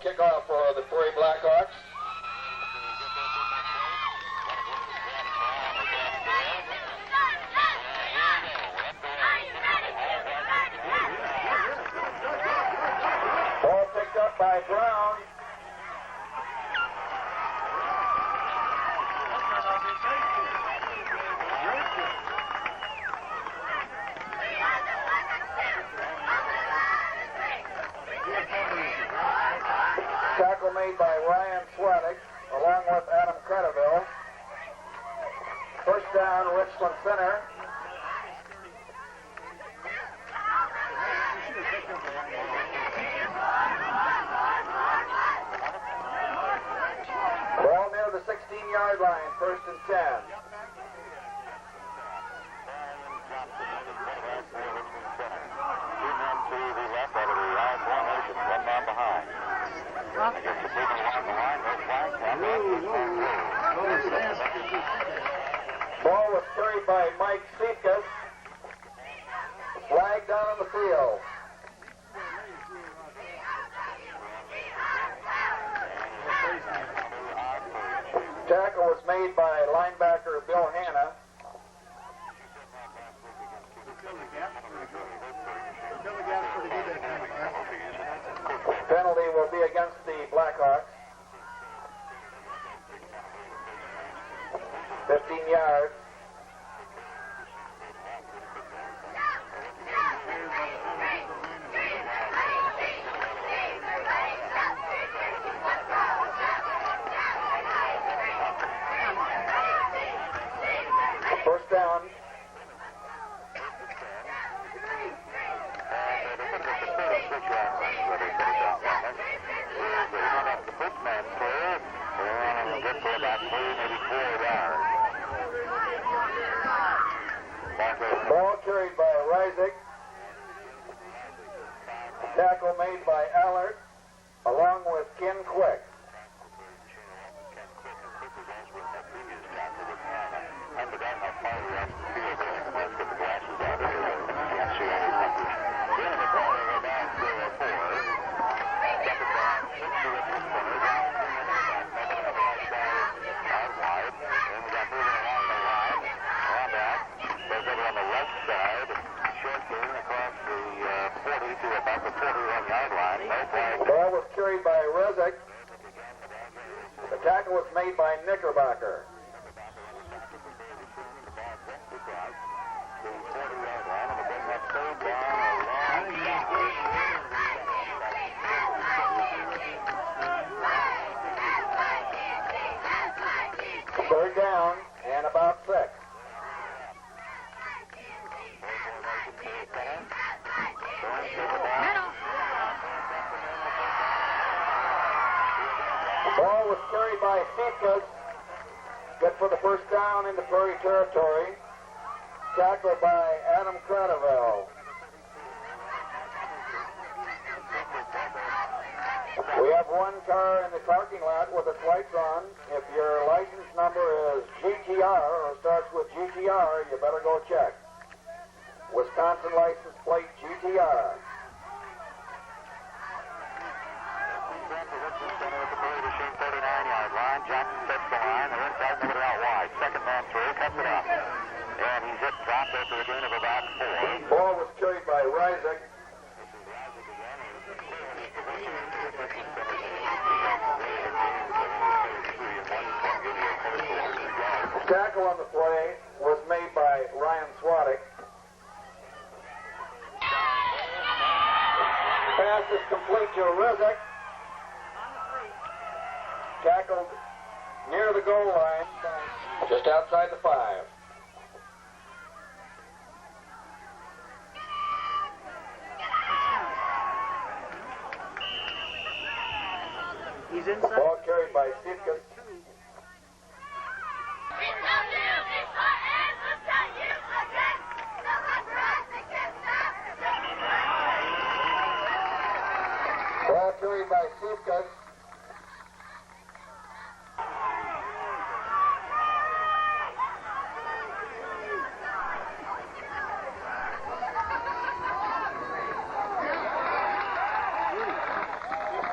kickoff for the Prairie Blackhawks. Ball picked up by Brown. Tackle made by Ryan Swaddick along with Adam Credeville. First down, Richland Center. Ball near the 16-yard line, first and 10. Ball was carried by Mike Siekas. Flag down on the field. Tackle was made by linebacker Bill Hanna. Penalty will be against the Blackhawks. 15 yards. First down. Ball carried by Reisig. Tackle made by Allard, along with Ken Quick. Ball was carried by Rezick. The tackle was made by Knickerbocker. Third down and about 6. Ball was carried by Siekas. Good for the first down into Prairie territory. Tackled by Adam Cradavell. We have one car in the parking lot with its lights on. If your license number is GTR or starts with GTR, you better go check. Wisconsin license plate GTR. Jackson sets the line. They're inside, nobody out wide. Second man through, cuts it up. And he's hit, dropped after a gain of about 4. Ball was carried by Reisick. Tackle on the play was made by Ryan Swaddick. Pass is complete to Reisick. Tackled near the goal line, just outside the 5. He's inside. Ball carried by Sitkus. Ball carried by Sitkus.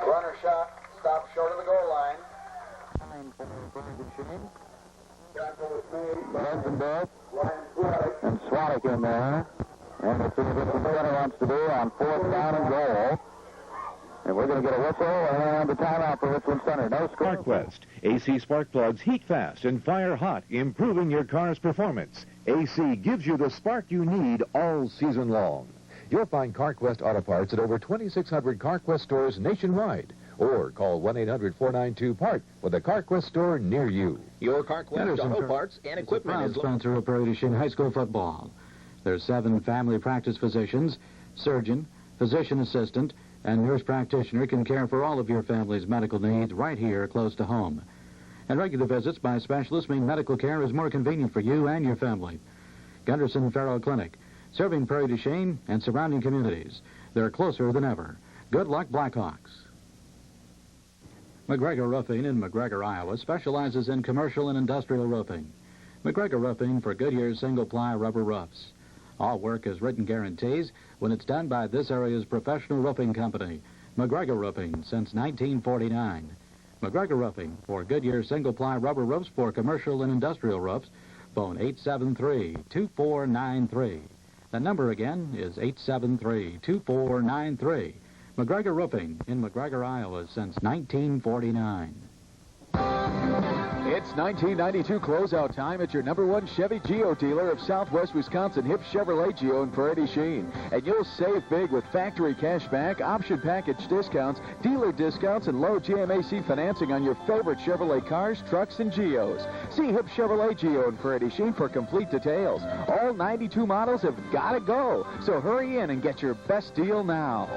Runner shot. short of the goal line. And Swanwick in there. And let's see what the center wants to do on 4th down and goal. And we're going to get a whistle and a timeout for Richland Center. No score. SparkWest. AC spark plugs heat fast and fire hot, improving your car's performance. AC gives you the spark you need all season long. You'll find CarQuest Auto Parts at over 2,600 CarQuest stores nationwide. Or call 1-800-492-PART for the CarQuest store near you. Your CarQuest Auto Parts and equipment is sponsor of Prairie du Chien High School football. There's 7 family practice physicians, surgeon, physician assistant, and nurse practitioner can care for all of your family's medical needs right here close to home. And regular visits by specialists mean medical care is more convenient for you and your family. Gunderson Farrow Clinic, serving Prairie du Chien and surrounding communities. They're closer than ever. Good luck, Blackhawks. McGregor Roofing in McGregor, Iowa, specializes in commercial and industrial roofing. McGregor Roofing for Goodyear's single-ply rubber roofs. All work is written guarantees when it's done by this area's professional roofing company, McGregor Roofing, since 1949. McGregor Roofing for Goodyear single-ply rubber roofs for commercial and industrial roofs. Phone 873-2493. The number again is 873-2493. McGregor Roofing in McGregor, Iowa, since 1949. It's 1992 closeout time at your #1 Chevy Geo dealer of Southwest Wisconsin, Hip Chevrolet Geo in Prairie du Chien. And you'll save big with factory cash back, option package discounts, dealer discounts, and low GMAC financing on your favorite Chevrolet cars, trucks, and Geos. See Hip Chevrolet Geo in Prairie du Chien for complete details. All 92 models have got to go, so hurry in and get your best deal now.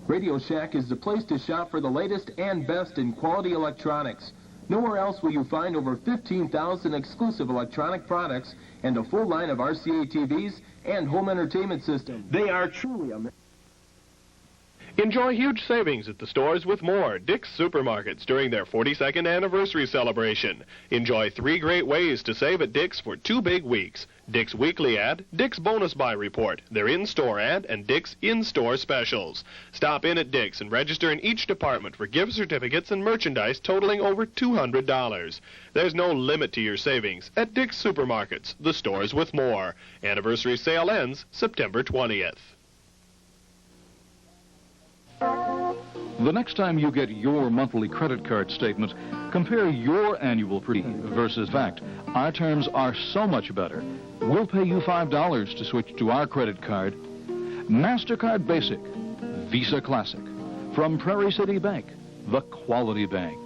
Radio Shack is the place to shop for the latest and best in quality electronics. Nowhere else will you find over 15,000 exclusive electronic products and a full line of RCA TVs and home entertainment systems. They are truly amazing. Enjoy huge savings at the stores with more Dick's Supermarkets during their 42nd anniversary celebration. Enjoy 3 great ways to save at Dick's for 2 big weeks. Dick's Weekly Ad, Dick's Bonus Buy Report, their in-store ad, and Dick's in-store specials. Stop in at Dick's and register in each department for gift certificates and merchandise totaling over $200. There's no limit to your savings at Dick's Supermarkets, the stores with more. Anniversary sale ends September 20th. The next time you get your monthly credit card statement, compare your annual fee versus fact. Our terms are so much better. We'll pay you $5 to switch to our credit card. MasterCard Basic, Visa Classic. From Prairie City Bank, the quality bank.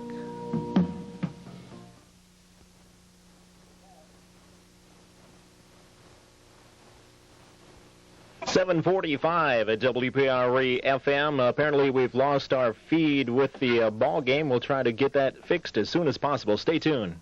.745 at WPRE FM. Apparently we've lost our feed with the ball game. We'll try to get that fixed as soon as possible. Stay tuned.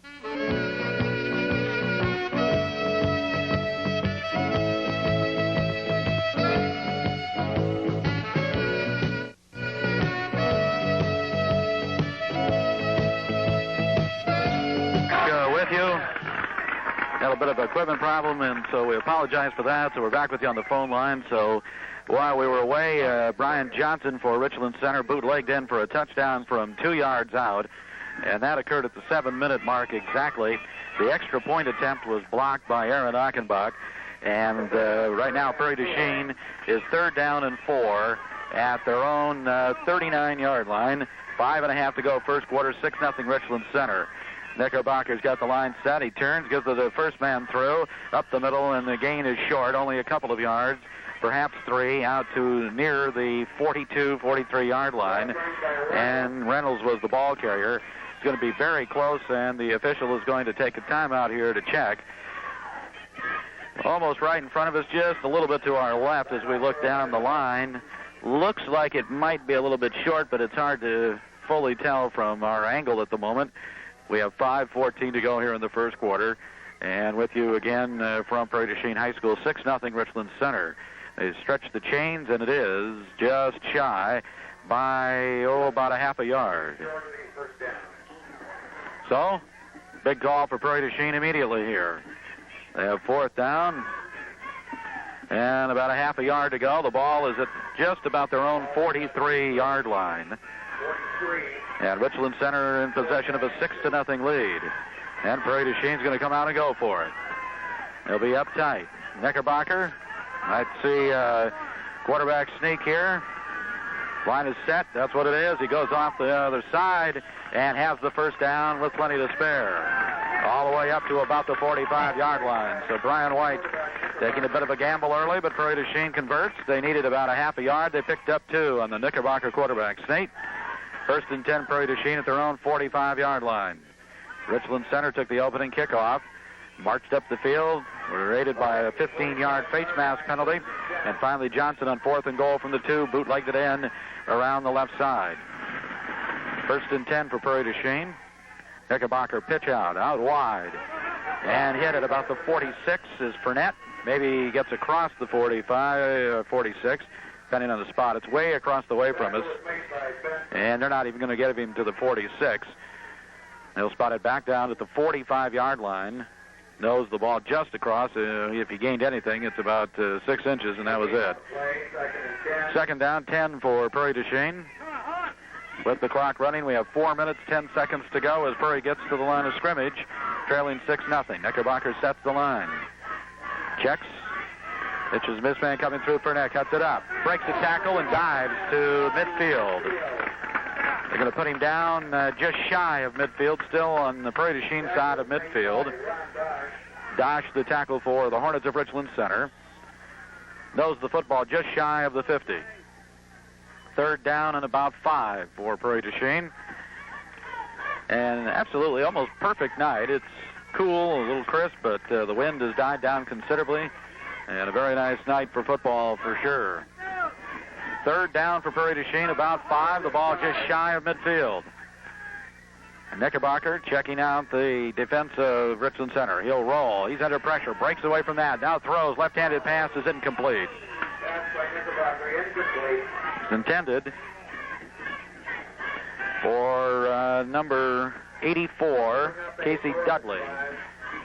Had a bit of an equipment problem, and so we apologize for that. So we're back with you on the phone line. So while we were away, Brian Johnson for Richland Center bootlegged in for a touchdown from 2 yards out, and that occurred at the 7-minute mark exactly. The extra point attempt was blocked by Aaron Achenbach, and right now Prairie du Chien is 3rd down and 4 at their own 39-yard line. 5.5 to go first quarter, 6-0 Richland Center. Knickerbocker's got the line set. He turns, gives it the first man through, up the middle, and the gain is short, only a couple of yards, perhaps 3, out to near the 42, 43-yard line. And Reynolds was the ball carrier. It's going to be very close, and the official is going to take a timeout here to check. Almost right in front of us, just a little bit to our left as we look down the line. Looks like it might be a little bit short, but it's hard to fully tell from our angle at the moment. We have 5:14 to go here in the first quarter. And with you again from Prairie du Chien High School, 6-0 Richland Center. They stretch the chains, and it is just shy by, about a half a yard. So, big call for Prairie du Chien immediately here. They have 4th down. And about a half a yard to go. The ball is at just about their own 43-yard line. And Richland Center in possession of a 6-0 lead. And Prairie du Chien's going to come out and go for it. They'll be uptight. Knickerbocker might see quarterback sneak here. Line is set. That's what it is. He goes off the other side and has the first down with plenty to spare. All the way up to about the 45-yard line. So Brian White taking a bit of a gamble early, but Prairie du Chien converts. They needed about a half a yard. They picked up 2 on the Knickerbocker quarterback sneak. 1st and 10, Prairie du Chien at their own 45-yard line. Richland Center took the opening kickoff, marched up the field, were aided by a 15-yard face mask penalty, and finally Johnson on 4th and goal from the 2, bootlegged it in around the left side. 1st and 10 for Prairie du Chien. Knickerbocker pitch out wide, and hit at about the 46 is Fournette. Maybe he gets across the 45, 46, depending on the spot. It's way across the way from us, and they're not even going to get him to the 46. They'll spot it back down at the 45-yard line. Knows the ball just across. If he gained anything, it's about 6 inches, and that was it. 2nd down, 10 for Prairie du Chien. With the clock running, we have 4 minutes, 10 seconds to go as Prairie gets to the line of scrimmage, trailing 6-0. Knickerbocker sets the line. Checks. Pitches misman coming through. Fournette cuts it up. Breaks the tackle and dives to midfield. They're going to put him down just shy of midfield, still on the Prairie du Chien side of midfield. Dosh, the tackle for the Hornets of Richland Center. Knows the football just shy of the 50. 3rd down and about 5 for Prairie du Chien. And absolutely almost perfect night. It's cool, a little crisp, but the wind has died down considerably. And a very nice night for football for sure. 3rd down for Prairie du Chien, about 5. The ball just shy of midfield. And Knickerbocker checking out the defense of Richland Center. He'll roll. He's under pressure. Breaks away from that. Now throws. Left-handed pass is incomplete. It's intended for number 84, Casey Dudley.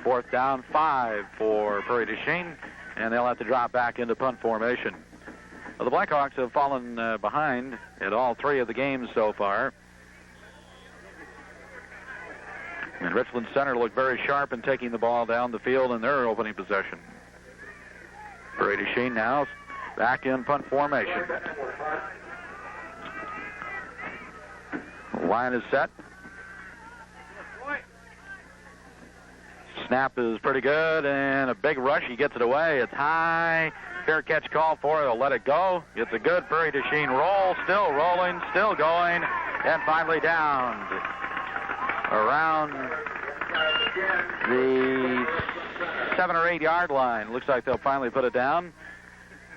4th down, 5 for Prairie du Chien, and they'll have to drop back into punt formation. Well, the Blackhawks have fallen behind in all 3 of the games so far. And Richland Center looked very sharp in taking the ball down the field in their opening possession. Prairie du Chien now back in punt formation. Line is set. Snap is pretty good, and a big rush. He gets it away. It's high. Fair catch call for it. He'll let it go. It's a good Prairie du Chien roll. Still rolling, still going, and finally down around the 7 or 8 yard line. Looks like they'll finally put it down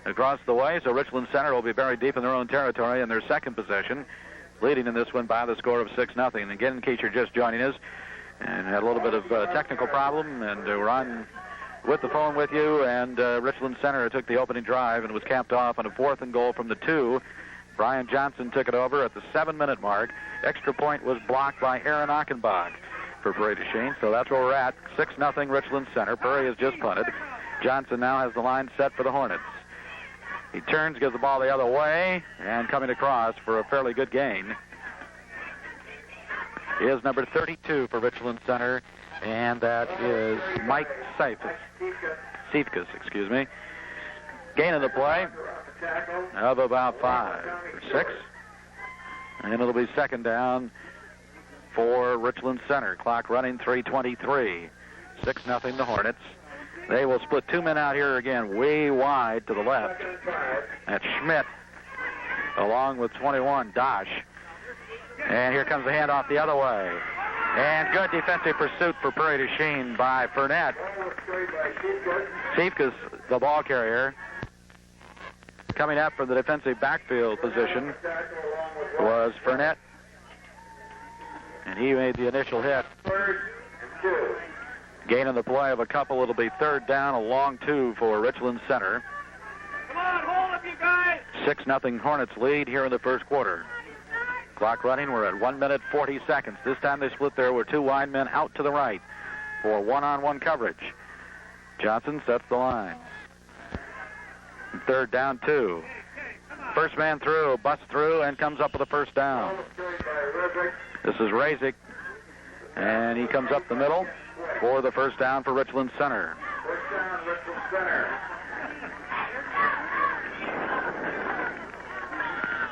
across the way. So Richland Center will be buried deep in their own territory in their second possession, leading in this one by the score of 6-0. And again, in case you're just joining us and had a little bit of technical problem, and we're on with the phone with you, and Richland Center took the opening drive and was capped off on a 4th and goal from the 2. Brian Johnson took it over at the 7-minute mark. Extra point was blocked by Aaron Achenbach for Prairie du Chien. So that's where we're at. 6-0 Richland Center. Prairie has just punted. Johnson now has the line set for the Hornets. He turns, gives the ball the other way, and coming across for a fairly good gain is number 32 for Richland Center, and that is Mike Seifkas, excuse me. Gain of the play of about 5 or 6. And it'll be 2nd down for Richland Center. Clock running, 3:23. 6-0 the Hornets. They will split 2 men out here again, way wide to the left. That's Schmidt, along with 21, Dosh. And here comes the handoff the other way. And good defensive pursuit for Prairie du Chien by Fournette. Seifkas, the ball carrier, coming up from the defensive backfield position was Fournette. And he made the initial hit. Gain on the play of a couple. It'll be 3rd down, a long 2 for Richland Center. Come on, hold up, you guys. 6-0 Hornets lead here in the first quarter. Clock running. We're at 1 minute 40 seconds. This time they split there with 2 wide men out to the right for one-on-one coverage. Johnson sets the line. Third down, 2. First man through, busts through, and comes up with a first down. This is Razik, and he comes up the middle for the first down for Richland Center.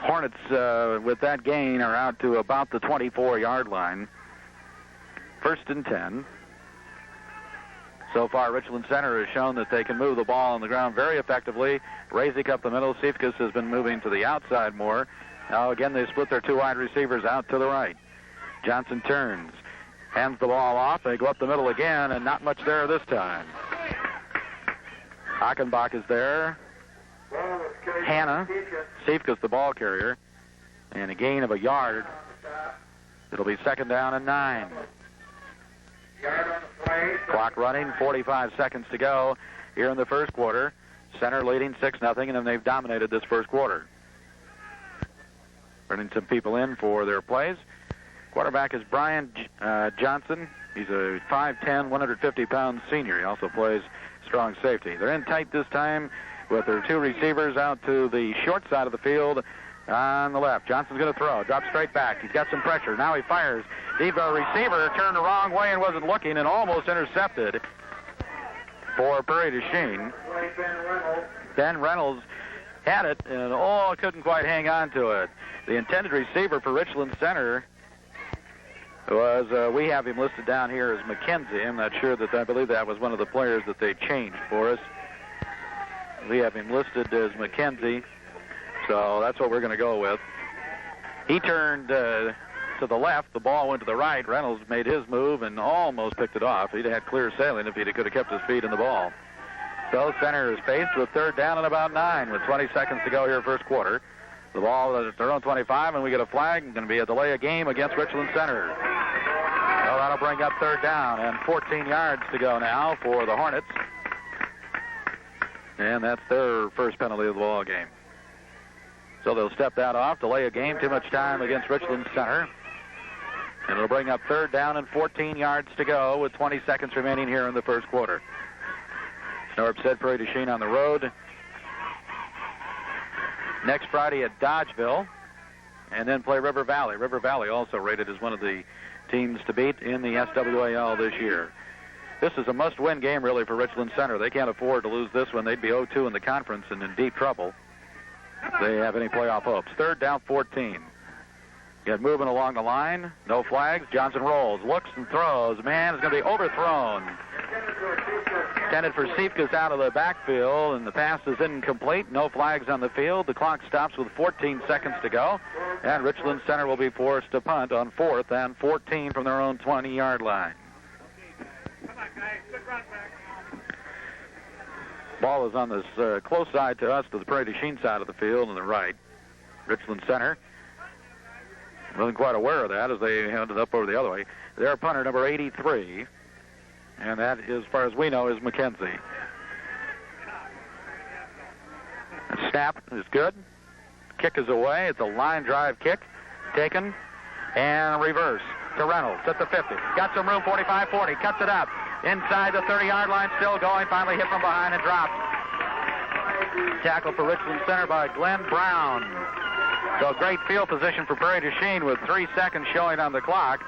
Hornets, with that gain, are out to about the 24-yard line. First and 10. So far, Richland Center has shown that they can move the ball on the ground very effectively. Razik up the middle. Sifkas has been moving to the outside more. Now, again, they split their 2 wide receivers out to the right. Johnson turns, hands the ball off. They go up the middle again, and not much there this time. Achenbach is there. Hanna, Sifkas the ball carrier, and a gain of a yard. It'll be second down and 9. Clock running, 45 seconds to go here in the first quarter. Center leading 6-0, and then they've dominated this first quarter. Bringing some people in for their plays. Quarterback is Brian Johnson. He's a 5'10", 150-pound senior. He also plays strong safety. They're in tight this time with their 2 receivers out to the short side of the field on the left. Johnson's going to throw. Drops straight back. He's got some pressure. Now he fires. The receiver turned the wrong way and wasn't looking and almost intercepted for Prairie du Chien. Ben Reynolds had it and, couldn't quite hang on to it. The intended receiver for Richland Center was, we have him listed down here as McKenzie. I'm not sure I believe that was one of the players that they changed for us. We have him listed as McKenzie, so that's what we're going to go with. He turned to the left. The ball went to the right. Reynolds made his move and almost picked it off. He'd had clear sailing if he could have kept his feet in the ball. So Center is faced with third down and about 9 with 20 seconds to go here first quarter. The ball is at their own 25, and we get a flag. It's going to be a delay of game against Richland Center. So that'll bring up third down and 14 yards to go now for the Hornets. And that's their first penalty of the ball game. So they'll step that off, delay a game, too much time against Richland Center. And it'll bring up third down and 14 yards to go with 20 seconds remaining here in the first quarter. Snorp said Prairie du Chien on the road next Friday at Dodgeville, and then play River Valley. River Valley also rated as one of the teams to beat in the SWAL this year. This is a must-win game, really, for Richland Center. They can't afford to lose this one. They'd be 0-2 in the conference and in deep trouble if they have any playoff hopes. Third down, 14. Get moving along the line. No flags. Johnson rolls, looks and throws. Man, it's going to be overthrown. Intended for Sifkas out of the backfield, and the pass is incomplete. No flags on the field. The clock stops with 14 seconds to go, and Richland Center will be forced to punt on 4th and 14 from their own 20-yard line. Ball is on this close side to us, to the Prairie du Chien side of the field on the right. Richland Center wasn't quite aware of that as they ended up over the other way. Their punter, number 83, and that, as far as we know, is McKenzie. The snap is good. Kick is away. It's a line drive kick. Taken and reverse to Reynolds at the 50. Got some room, 45-40. Cuts it up. Inside the 30-yard line, still going. Finally hit from behind and dropped. Tackle for Richland Center by Glenn Brown. So great field position for Prairie du Chien with 3 seconds showing on the clock.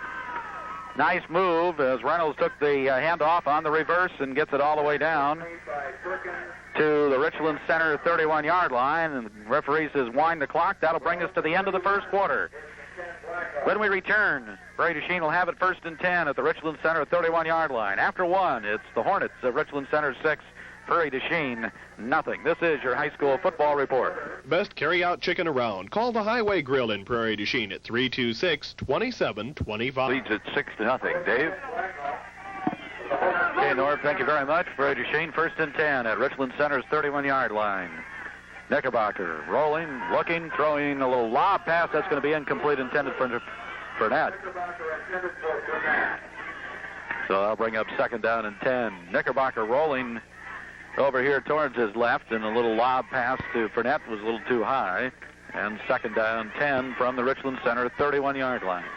Nice move as Reynolds took the handoff on the reverse and gets it all the way down to the Richland Center 31-yard line. And the referee says wind the clock. That'll bring us to the end of the first quarter. When we return, Prairie du Chien will have it 1st and 10 at the Richland Center 31-yard line. After 1, it's the Hornets of Richland Center 6, Prairie du Chien nothing. This is your high school football report. Best carry-out chicken around. Call the Highway Grill in Prairie du Chien at 326-2725. Leads at 6-0. Dave? Okay, Norb, thank you very much. Prairie du Chien 1st and 10 at Richland Center's 31-yard line. Knickerbocker rolling, looking, throwing a little lob pass. That's going to be incomplete, intended for Burnett. So I'll bring up 2nd down and 10. Knickerbocker rolling over here towards his left, and a little lob pass to Burnett was a little too high. And 2nd down 10 from the Richland Center 31-yard line.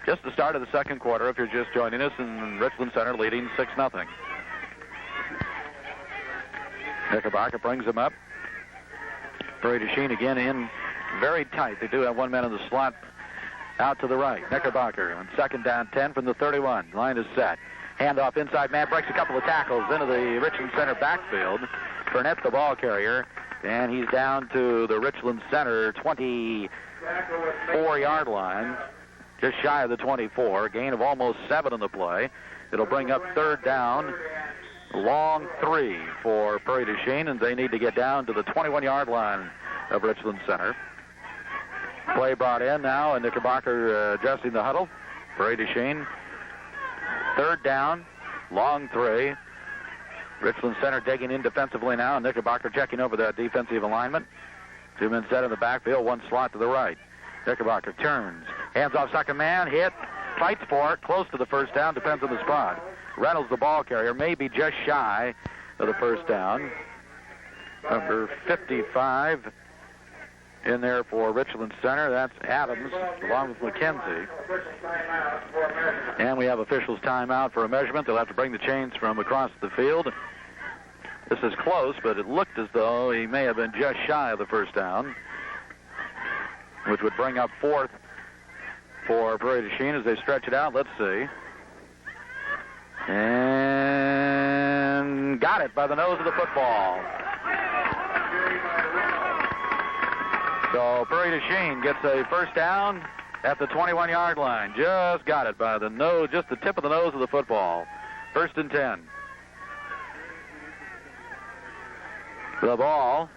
Just the start of the second quarter if you're just joining us, and Richland Center leading 6-0. Knickerbocker brings him up. Prairie du Chien again in very tight. They do have one man in the slot out to the right. Knickerbocker on 2nd down 10 from the 31. Line is set. Handoff inside man, breaks a couple of tackles into the Richland Center backfield. Burnett's the ball carrier, and he's down to the Richland Center 24-yard line, just shy of the 24. Gain of almost 7 on the play. It'll bring up 3rd down, long 3 for Prairie du Chien, and they need to get down to the 21-yard line of Richland Center. Play brought in now, and Knickerbocker adjusting the huddle. Prairie du Chien, 3rd down, long 3. Richland Center digging in defensively now, and Knickerbocker checking over that defensive alignment. 2 men set in the backfield, 1 slot to the right. Knickerbocker turns, hands off second man, hit, fights for it, close to the 1st down, depends on the spot. Reynolds, the ball carrier, maybe just shy of the 1st down. Number 55 in there for Richland Center. That's Adams, along with McKenzie. And we have officials timeout for a measurement. They'll have to bring the chains from across the field. This is close, but it looked as though he may have been just shy of the 1st down, which would bring up 4th for Prairie du Chien as they stretch it out. Let's see. And got it by the nose of the football. So Prairie du Chien gets a 1st down at the 21-yard line. Just got it by the nose, just the tip of the nose of the football. 1st and 10. The ball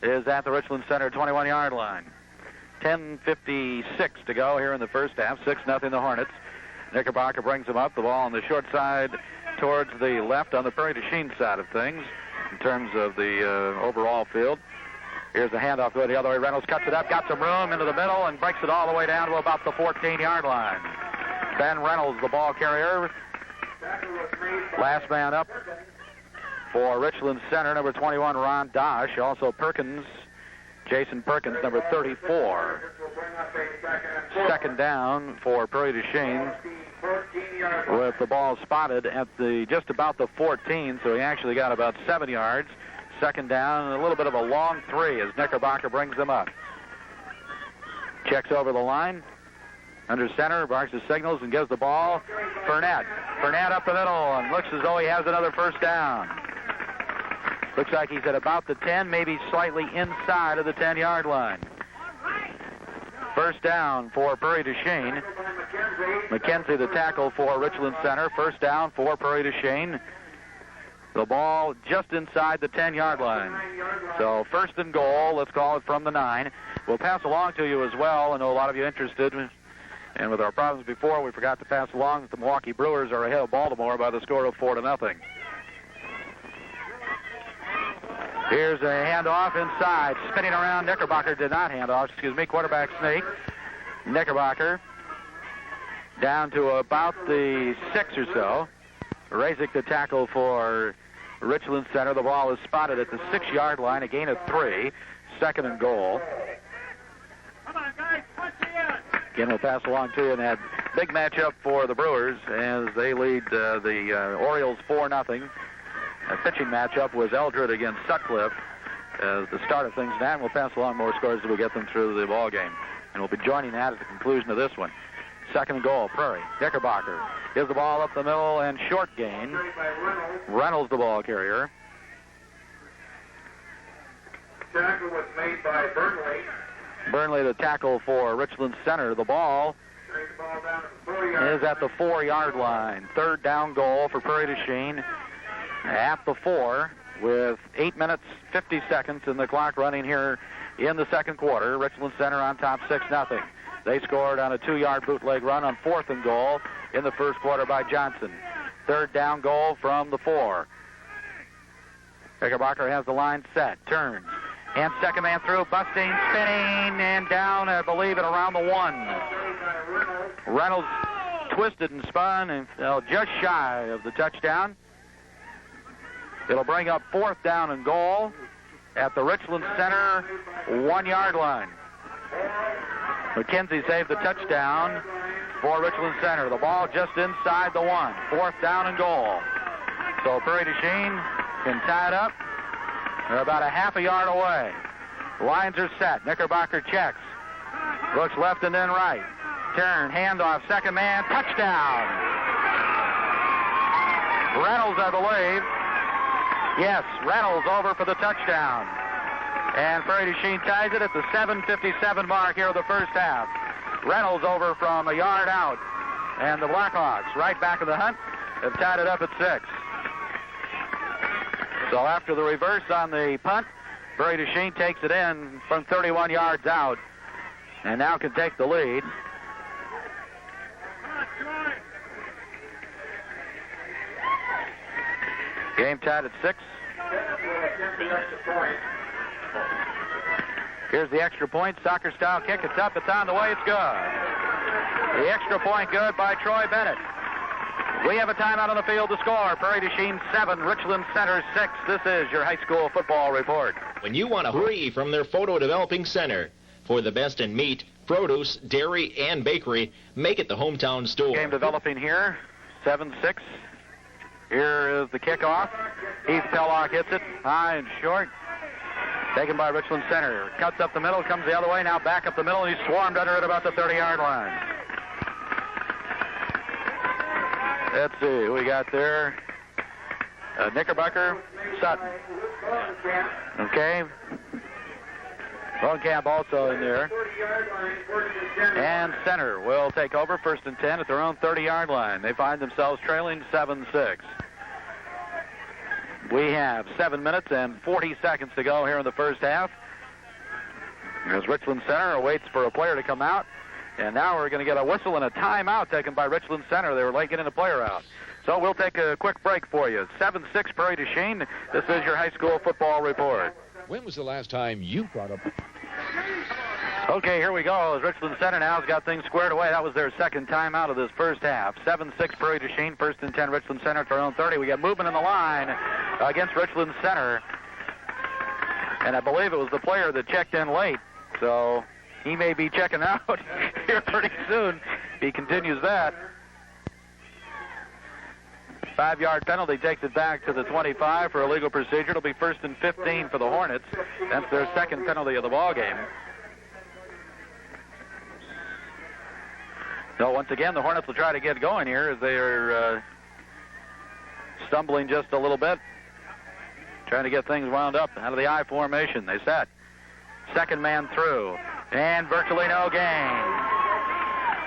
is at the Richland Center 21-yard line. 10:56 to go here in the 1st half. 6-0 the Hornets. Knickerbocker brings them up. The ball on the short side towards the left on the Prairie du Chien side of things in terms of the overall field. Here's the handoff going the other way. Reynolds cuts it up, got some room into the middle, and breaks it all the way down to about the 14-yard line. Ben Reynolds, the ball carrier. Last man up for Richland Center, number 21, Ron Dosh. Also Perkins, Jason Perkins, number 34. 2nd down for Prairie du Chien with the ball spotted at just about the 14, so he actually got about 7 yards. 2nd down, and a little bit of a long 3 as Knickerbocker brings them up. Checks over the line. Under center, barks his signals and gives the ball. Burnett up the middle, and looks as though he has another 1st down. Looks like he's at about the 10, maybe slightly inside of the 10-yard line. 1st down for Prairie du Chien. McKenzie, the tackle for Richland Center. 1st down for Prairie du Chien. The ball just inside the 10-yard line. So 1st and goal, let's call it from the 9. We'll pass along to you as well. I know a lot of you interested. And with our problems before, we forgot to pass along that the Milwaukee Brewers are ahead of Baltimore by the score of 4-0. Here's a handoff inside. Spinning around. Knickerbocker did not hand off. Quarterback sneak. Knickerbocker down to about the 6 or so. Razik, the tackle for Richland Center. The ball is spotted at the 6-yard line. A gain of 3. 2nd and goal. Come on, guys. Punch in. Again, we'll pass along to you in that big matchup for the Brewers as they lead the Orioles 4-0. A pitching matchup was Eldred against Sutcliffe as the start of things now. And we'll pass along more scores as we get them through the ball game. And we'll be joining that at the conclusion of this one. 2nd and goal, Prairie. Knickerbocker gives the ball up the middle and short gain. Reynolds, the ball carrier. Tackle was made by Burnley. Burnley, the tackle for Richland Center. The ball is at the 4-yard line. 3rd down goal for Prairie du Chien at the 4 with 8 minutes, 50 seconds in the clock running here in the 2nd quarter. Richland Center on top 6-0. They scored on a 2-yard bootleg run on 4th and goal in the 1st quarter by Johnson. 3rd down goal from the 4. Knickerbocker has the line set, turns, and second man through, busting, spinning, and down, I believe, at around the 1. Reynolds twisted and spun and fell just shy of the touchdown. It'll bring up 4th down and goal at the Richland Center 1-yard line. McKenzie saved the touchdown for Richland Center. The ball just inside the 1. 4th down and goal. So Prairie du Chien can tie it up They're about a half a yard away. Lines are set. Knickerbocker checks. Looks left and then right. Turn, handoff, second man, touchdown. Reynolds, I believe. Yes, Reynolds over for the touchdown. And Prairie du Chien ties it at the 7:57 mark here of the first half. Reynolds over from a yard out. And the Blackhawks, right back in the hunt, have tied it up at 6. So after the reverse on the punt, Prairie du Chien takes it in from 31 yards out and now can take the lead. Game tied at 6. Here's the extra point, soccer style kick. It's up, it's on the way, it's good. The extra point good by Troy Bennett. We have a timeout on the field to score. Prairie du Chien 7, Richland Center 6. This is your high school football report. When you want to hurry from their photo developing center for the best in meat, produce, dairy, and bakery, make it the hometown store. Game developing here, 7-6. Here is the kickoff. Heath Pellock hits it high and short. Taken by Richland Center. Cuts up the middle, comes the other way, now back up the middle, and he's swarmed under it about the 30-yard line. Let's see who we got there. Knickerbocker, Sutton. Okay. Camp also in there. And Center will take over, 1st and 10 at their own 30-yard line. They find themselves trailing 7-6. We have 7 minutes and 40 seconds to go here in the first half. As Richland Center awaits for a player to come out. And now we're going to get a whistle and a timeout taken by Richland Center. They were late getting a player out. So we'll take a quick break for you. 7-6 Prairie du Chien. This is your high school football report. When was the last time you brought up... Okay, here we go. As Richland Center now has got things squared away. That was their second timeout of this first half. 7-6 Prairie du Chien, 1st and 10 Richland Center at their own 30. We got movement in the line against Richland Center. And I believe it was the player that checked in late. So he may be checking out here pretty soon. He continues that. 5-yard penalty takes it back to the 25 for illegal procedure. It'll be 1st and 15 for the Hornets. That's their second penalty of the ball game. So once again, the Hornets will try to get going here as they are stumbling just a little bit. Trying to get things wound up out of the I formation. They set. Second man through. And virtually no gain.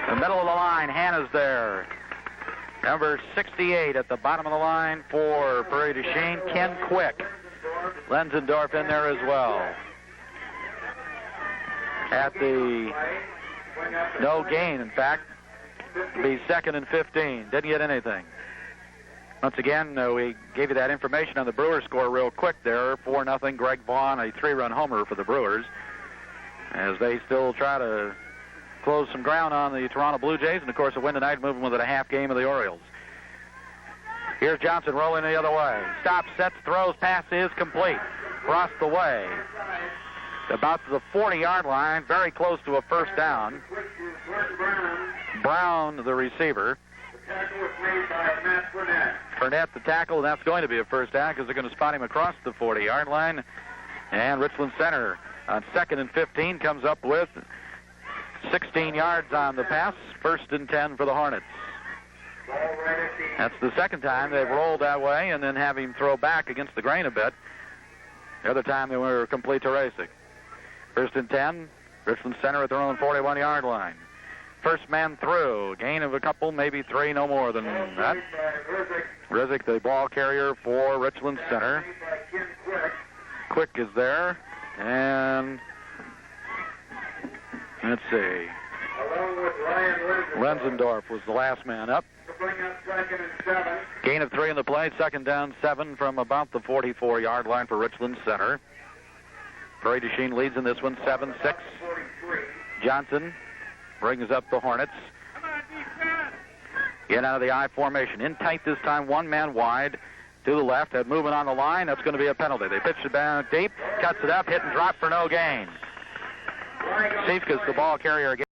The middle of the line, Hannah's there. Number 68 at the bottom of the line for Prairie du Chien, Ken Quick. Lenzendorf in there as well. At the no gain, in fact. It'll be 2nd and 15. Didn't get anything. Once again, we gave you that information on the Brewers score real quick there. 4-0, Greg Vaughn, a 3-run homer for the Brewers. As they still try to close some ground on the Toronto Blue Jays. And, of course, a win tonight, moving within a half game of the Orioles. Here's Johnson rolling the other way. Stops, sets, throws, pass is complete. Across the way. About to the 40-yard line, very close to a first down. Brown, the receiver. Burnett, the tackle, and that's going to be a first down because they're going to spot him across the 40-yard line. And Richland Center on 2nd and 15 comes up with 16 yards on the pass. 1st and 10 for the Hornets. That's the second time they've rolled that way and then have him throw back against the grain a bit. The other time they were complete to racing. 1st and 10, Richland Center at their own 41-yard line. First man through, gain of a couple, maybe 3, no more than that. Rizek, the ball carrier for Richland Center. Quick is there, and let's see. Lenzendorf was the last man up. Gain of 3 in the play, 2nd down 7 from about the 44-yard line for Richland Center. Prairie du Chien leads in this one, 7-6. Johnson brings up the Hornets. Get out of the I formation. In tight this time, 1 man wide to the left. Had movement on the line. That's going to be a penalty. They pitched it down deep, cuts it up, hit and drop for no gain. Siefka's the ball carrier again.